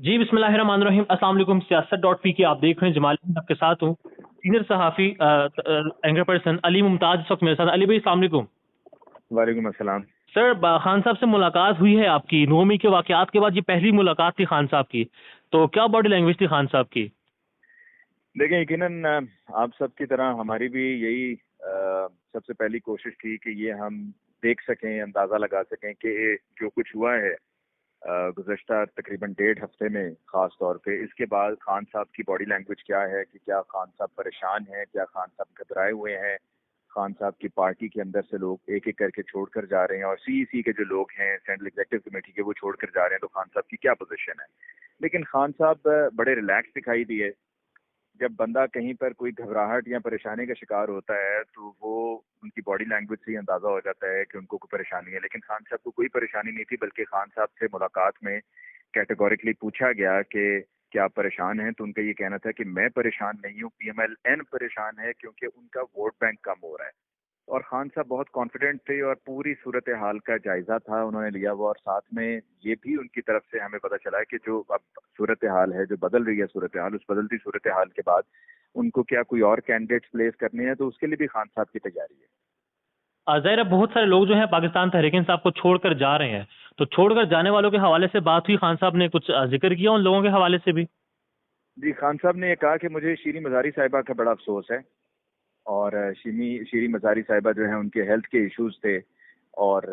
जी बिस्मिल्लाहिर्रहमानिर्रहीम। अस्सलाम वालेकुम। सियासत.पी के आप देख रहे हैं। जमाल अहमद आपके साथ हूँ। सीनियर सहाफ़ी एंकर पर्सन अली मुमताज़ इस वक्त मेरे साथ। अली भाई अस्सलाम वालेकुम। वालेकुम अस्सलाम। सर खान साहब से मुलाकात हुई है आपकी 9 मई के वाक़यात के बाद, ये पहली मुलाकात थी खान साहब की, तो क्या बॉडी लैंग्वेज थी खान साहब की? देखें, यकीनन आप सब की तरह हमारी भी यही सबसे पहली कोशिश थी कि ये हम देख सकें, अंदाज़ा लगा सकें कि जो कुछ हुआ है गुज़श्ता तकरीबन 1.5 हफ्ते में, ख़ास तौर पे इसके बाद खान साहब की बॉडी लैंग्वेज क्या है, कि क्या खान साहब परेशान हैं, क्या खान साहब घबराए हुए हैं, खान साहब की पार्टी के अंदर से लोग एक एक करके छोड़कर जा रहे हैं, और सीईसी के जो लोग हैं सेंट्रल एग्जीक्यूटिव कमेटी के, वो छोड़कर जा रहे हैं, तो खान साहब की क्या पोजीशन है। लेकिन खान साहब बड़े रिलैक्स दिखाई दिए। जब बंदा कहीं पर कोई घबराहट या परेशानी का शिकार होता है तो वो उनकी बॉडी लैंग्वेज से ही अंदाजा हो जाता है कि उनको कोई परेशानी है। लेकिन खान साहब को कोई परेशानी नहीं थी, बल्कि खान साहब से मुलाकात में कैटेगोरिकली पूछा गया कि क्या आप परेशान हैं, तो उनका ये कहना था कि मैं परेशान नहीं हूँ, PMLN परेशान है, क्योंकि उनका वोट बैंक कम हो रहा है। और खान साहब बहुत कॉन्फिडेंट थे और पूरी सूरत हाल का जायजा था उन्होंने लिया हुआ, और साथ में ये भी उनकी तरफ से हमें पता चला है कि जो अब सूरत हाल है, जो बदल रही है सूरत हाल, उस बदलती सूरत हाल के बाद उनको क्या कोई और कैंडिडेट्स प्लेस करने हैं, तो उसके लिए भी खान साहब की तैयारी है। ज़ाहिर है बहुत सारे लोग जो हैं पाकिस्तान तहरीक इंसाफ को छोड़कर जा रहे हैं, तो छोड़कर जाने वालों के हवाले से बात हुई, खान साहब ने कुछ जिक्र किया उन लोगों के हवाले से भी? जी, खान साहब ने ये कहा कि मुझे शीरी मज़ारी साहिबा का बड़ा अफसोस है, और शीरी मज़ारी साहिबा जो है उनके हेल्थ के इश्यूज थे, और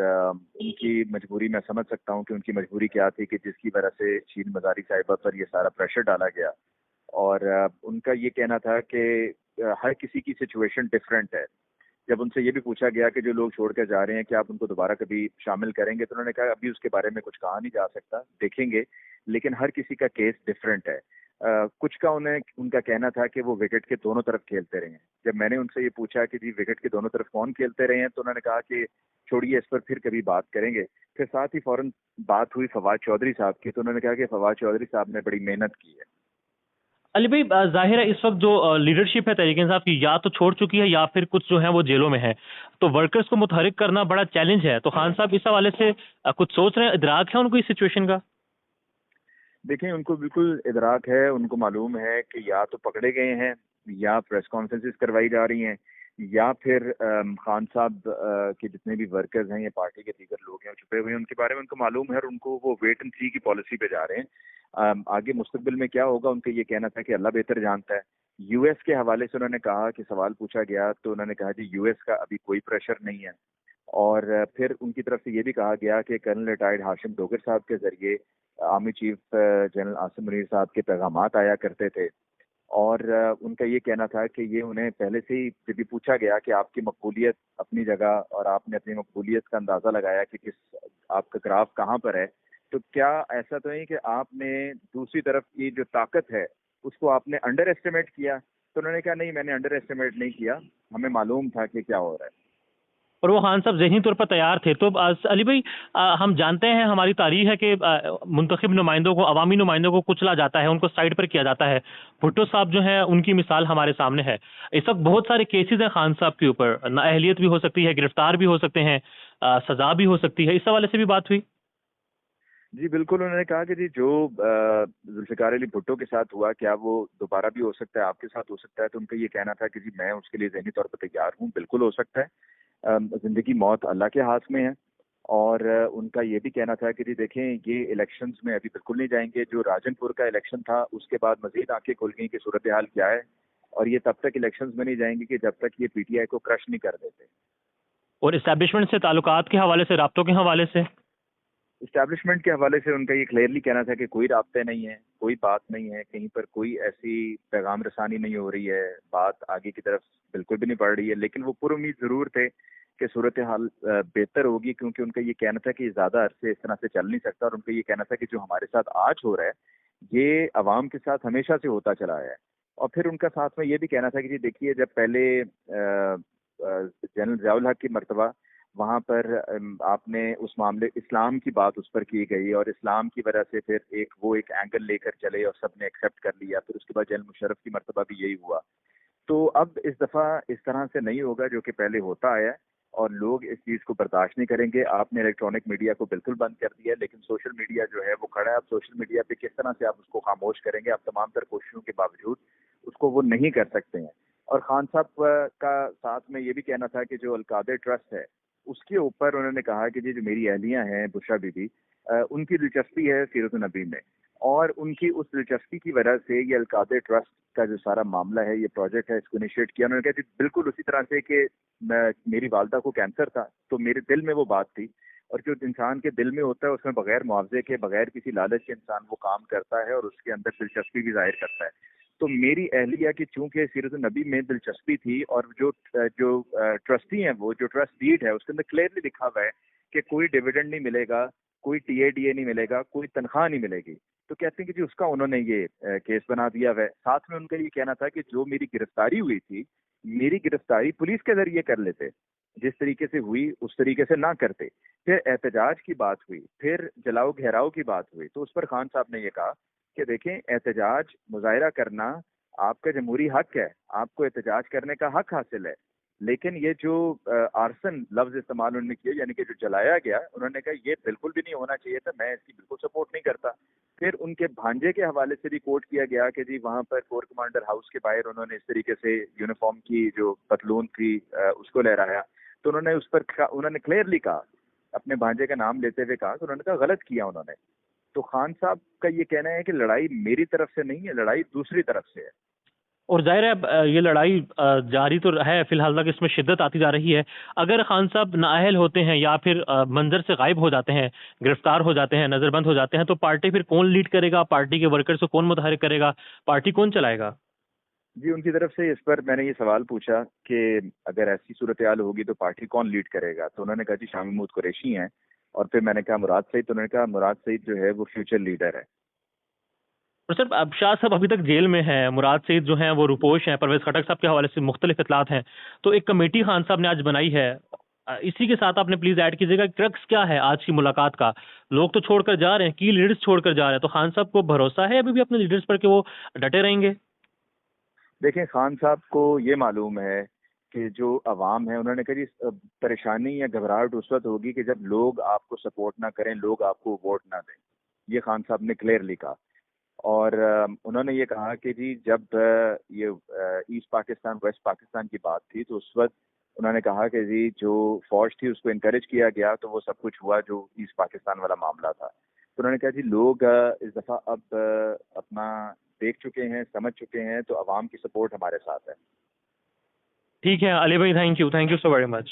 उनकी मजबूरी मैं समझ सकता हूँ कि उनकी मजबूरी क्या थी, कि जिसकी वजह से शीरी मज़ारी साहिबा पर ये सारा प्रेशर डाला गया। और उनका ये कहना था कि हर किसी की सिचुएशन डिफरेंट है। जब उनसे ये भी पूछा गया कि जो लोग छोड़ कर जा रहे हैं, क्या आप उनको दोबारा कभी शामिल करेंगे, तो उन्होंने कहा अभी उसके बारे में कुछ कहा नहीं जा सकता, देखेंगे, लेकिन हर किसी का केस डिफरेंट है। कुछ का उन्हें उनका कहना था कि वो विकेट के दोनों तरफ खेलते रहे हैं। जब मैंने उनसे ये पूछा कि जी विकेट के दोनों तरफ कौन खेलते रहे हैं, तो उन्होंने कहा कि छोड़िए, इस पर फिर कभी बात करेंगे। फिर साथ ही फौरन बात हुई फवाद चौधरी साहब की, तो उन्होंने कहा कि फवाद चौधरी साहब ने बड़ी मेहनत की है। अली भाई जाहिर है इस वक्त जो लीडरशिप है तहरीक इंसाफ की, या तो छोड़ चुकी है या फिर कुछ जो है वो जेलों में है, तो वर्कर्स को मुतहरिक करना बड़ा चैलेंज है। तो खान साहब इस हवाले से कुछ सोच रहे हैं, इदराक है उनको इस सिचुएशन का? देखें, उनको बिल्कुल इदराक है, उनको मालूम है कि या तो पकड़े गए हैं, या प्रेस कॉन्फ्रेंसेस करवाई जा रही हैं, या फिर खान साहब के जितने भी वर्कर्स हैं या पार्टी के दीगर लोग हैं वो छुपे हुए हैं, उनके बारे में उनको मालूम है, और उनको वो वेट एंड सी की पॉलिसी पे जा रहे हैं। आगे मुस्तकबिल में क्या होगा, उनका ये कहना था कि अल्लाह बेहतर जानता है। यूएस के हवाले से उन्होंने कहा कि सवाल पूछा गया, तो उन्होंने कहा जी यूएस का अभी कोई प्रेशर नहीं है। और फिर उनकी तरफ से ये भी कहा गया कि कर्नल रिटायर्ड हाशिम डोगर साहब के जरिए army chief general Asim Munir साहब के पैगामात आया करते थे, और उनका ये कहना था कि ये उन्हें पहले से ही जब भी पूछा गया कि आपकी मकबूलियत अपनी जगह, और आपने अपनी मकबूलियत का अंदाज़ा लगाया कि किस आपका ग्राफ कहाँ पर है, तो क्या ऐसा तो नहीं कि आपने दूसरी तरफ की जो ताकत है उसको आपने अंडर एस्टिमेट किया। तो उन्होंने कहा नहीं, मैंने अंडर एस्टिमेट नहीं किया, हमें मालूम था कि क्या हो रहा है। और वो खान साहब ज़हनी तौर पर तैयार थे। तो अली भाई हम जानते हैं, हमारी तारीख है कि मुंतखब नुमाइंदों को, अवामी नुमाइंदों को कुचला जाता है, उनको साइड पर किया जाता है। भुट्टो साहब जो हैं उनकी मिसाल हमारे सामने है। इस वक्त बहुत सारे केसेस हैं खान साहब के ऊपर, नाअहलियत भी हो सकती है, गिरफ्तार भी हो सकते हैं, सजा भी हो सकती है। इस हवाले से भी बात हुई? जी बिल्कुल, उन्होंने कहा कि जी जो जुल्फ़िकार अली भुट्टो के साथ हुआ, क्या वो दोबारा भी हो सकता है, आपके साथ हो सकता है। तो उनका ये कहना था कि जी मैं उसके लिए ज़हनी तौर पर तैयार हूँ, बिल्कुल हो सकता है। ज़िंदगी मौत अल्लाह के हाथ में है। और उनका ये भी कहना था कि जी देखें, ये इलेक्शंस में अभी बिल्कुल नहीं जाएंगे। जो राजनपुर का इलेक्शन था उसके बाद मजीद आंखें खुल गई कि सूरत हाल क्या है, और ये तब तक इलेक्शंस में नहीं जाएंगे कि जब तक ये PTI को क्रश नहीं कर देते। और इस्टेब्लिशमेंट से ताल्लुकात के हवाले से, राब्तों के हवाले से? इस्टेब्लिशमेंट के हवाले से उनका ये क्लियरली कहना था कि कोई रास्ते नहीं है, कोई बात नहीं है, कहीं पर कोई ऐसी पैगाम रसानी नहीं हो रही है, बात आगे की तरफ बिल्कुल भी नहीं बढ़ रही है। लेकिन वो पुरुम्मीद जरूर थे कि सूरत हाल बेहतर होगी, क्योंकि उनका ये कहना था कि ज़्यादा अरसे इस तरह से चल नहीं सकता। और उनका ये कहना था कि जो हमारे साथ आज हो रहा है, ये अवाम के साथ हमेशा से होता चला आया है। और फिर उनका साथ में ये भी कहना था कि जी देखिए, जब पहले जनरल ज़ियाउल हक की मर्तबा वहां पर आपने उस मामले इस्लाम की बात उस पर की गई, और इस्लाम की वजह से फिर एक एंगल लेकर चले और सबने एक्सेप्ट कर लिया। फिर उसके बाद जनरल मुशर्रफ की मर्तबा भी यही हुआ। तो अब इस दफा इस तरह से नहीं होगा जो कि पहले होता आया है। اور لوگ اس چیز کو برداشت نہیں کریں گے. آپ نے الیکٹرانک میڈیا کو بالکل بند کر دیا ہے, لیکن سوشل میڈیا جو ہے وہ کھڑا ہے. آپ سوشل میڈیا پہ کس طرح سے آپ اس کو خاموش کریں گے؟ آپ تمام تر کوششوں کے باوجود اس کو وہ نہیں کر سکتے ہیں. اور خان صاحب کا ساتھ میں یہ بھی کہنا تھا کہ جو القادر ٹرسٹ ہے اس کے اوپر انہوں نے کہا کہ جو میری اہلیہ ہیں بشرا بی بی, ان کی دلچسپی ہے سیرت النبی میں, اور ان کی اس دلچسپی کی وجہ سے یہ القادر ٹرسٹ کا جو سارا معاملہ ہے, یہ پروجیکٹ ہے, اس کو انیشیٹ کیا. انہوں نے کہا کہ بالکل اسی طرح سے کہ میری والدہ کو کینسر تھا تو میرے دل میں وہ بات تھی, اور جو انسان کے دل میں ہوتا ہے اس میں بغیر معاوضے کے, بغیر کسی لالچ کے انسان وہ کام کرتا ہے اور اس کے اندر دلچسپی بھی ظاہر کرتا ہے. تو میری اہلیہ کی چونکہ سیرت النبی میں دلچسپی تھی, اور جو ٹرسٹی ہیں وہ جو ٹرسٹ ڈیڈ ہے اس کے اندر کلیئرلی لکھا ہوا ہے کہ کوئی ڈیویڈنڈ نہیں ملے گا, کوئی ٹی اے ڈی اے نہیں ملے گا, کوئی تنخواہ نہیں ملے گی. تو کہتے ہیں کہ جی اس کا انہوں نے یہ کیس بنا دیا ہے. ساتھ میں ان کا یہ کہنا تھا کہ جو میری گرفتاری ہوئی تھی, میری گرفتاری پولیس کے ذریعے کر لیتے, جس طریقے سے ہوئی اس طریقے سے نہ کرتے. پھر احتجاج کی بات ہوئی, پھر جلاؤ گھیراؤ کی بات ہوئی, تو اس پر خان صاحب نے یہ کہا کہ دیکھیں احتجاج مظاہرہ کرنا آپ کا جمہوری حق ہے, آپ کو احتجاج کرنے کا حق حاصل ہے, لیکن یہ جو آرسن لفظ استعمال انہوں نے کیا, یعنی کہ جو جلایا گیا, انہوں نے کہا یہ بالکل بھی نہیں ہونا چاہیے تھا, میں اس کی بالکل سپورٹ نہیں کرتا. پھر ان کے بھانجے کے حوالے سے بھی کوٹ کیا گیا کہ جی وہاں پر کور کمانڈر ہاؤس کے باہر انہوں نے اس طریقے سے یونیفارم کی جو پتلون تھی اس کو لہرایا. تو انہوں نے اس پر انہوں نے کلیئرلی کہا, اپنے بھانجے کا نام لیتے ہوئے کہا کہ انہوں نے کہا غلط کیا انہوں نے. تو خان صاحب کا یہ کہنا ہے کہ لڑائی میری طرف سے نہیں ہے, لڑائی دوسری طرف سے ہے. اور ظاہر ہے یہ لڑائی جاری تو ہے فی الحال تک, اس میں شدت آتی جا رہی ہے. اگر خان صاحب نااہل ہوتے ہیں یا پھر منظر سے غائب ہو جاتے ہیں, گرفتار ہو جاتے ہیں, نظر بند ہو جاتے ہیں, تو پارٹی پھر کون لیڈ کرے گا؟ پارٹی کے ورکرز کو کون متحرک کرے گا؟ پارٹی کون چلائے گا؟ جی ان کی طرف سے اس پر میں نے یہ سوال پوچھا کہ اگر ایسی صورتحال ہوگی تو پارٹی کون لیڈ کرے گا, تو انہوں نے کہا جی شاہ محمود قریشی ہیں. اور پھر میں نے کہا مراد سعید, تو انہوں نے کہا مراد سعید جو ہے وہ فیوچر لیڈر ہے. اور سر اب شاہ صاحب ابھی تک جیل میں ہیں, مراد سعید جو ہیں وہ روپوش ہیں, پرویز خٹک صاحب کے حوالے سے مختلف اطلاعات ہیں. تو ایک کمیٹی خان صاحب نے آج بنائی ہے, اسی کے ساتھ آپ نے پلیز ایڈ کیجیے گا کرکس کیا ہے آج کی ملاقات کا. لوگ تو چھوڑ کر جا رہے ہیں, کی لیڈرز چھوڑ کر جا رہے ہیں, تو خان صاحب کو بھروسہ ہے ابھی بھی اپنے لیڈرز پر کہ وہ ڈٹے رہیں گے؟ دیکھیں خان صاحب کو یہ معلوم ہے کہ جو عوام ہے, انہوں نے کہا جی پریشانی یا گھبراہٹ اس وقت ہوگی کہ جب لوگ آپ کو سپورٹ نہ کریں, لوگ آپ کو ووٹ نہ دیں. یہ خان صاحب نے کلیئرلی کہا. اور انہوں نے یہ کہا کہ جی جب یہ ایسٹ پاکستان ویسٹ پاکستان کی بات تھی تو اس وقت انہوں نے کہا کہ جی جو فوج تھی اس کو انکریج کیا گیا تو وہ سب کچھ ہوا جو ایسٹ پاکستان والا معاملہ تھا. تو انہوں نے کہا جی لوگ اس دفعہ اب اپنا دیکھ چکے ہیں, سمجھ چکے ہیں, تو عوام کی سپورٹ ہمارے ساتھ ہے. ٹھیک ہے علی بھائی, thank you so very much.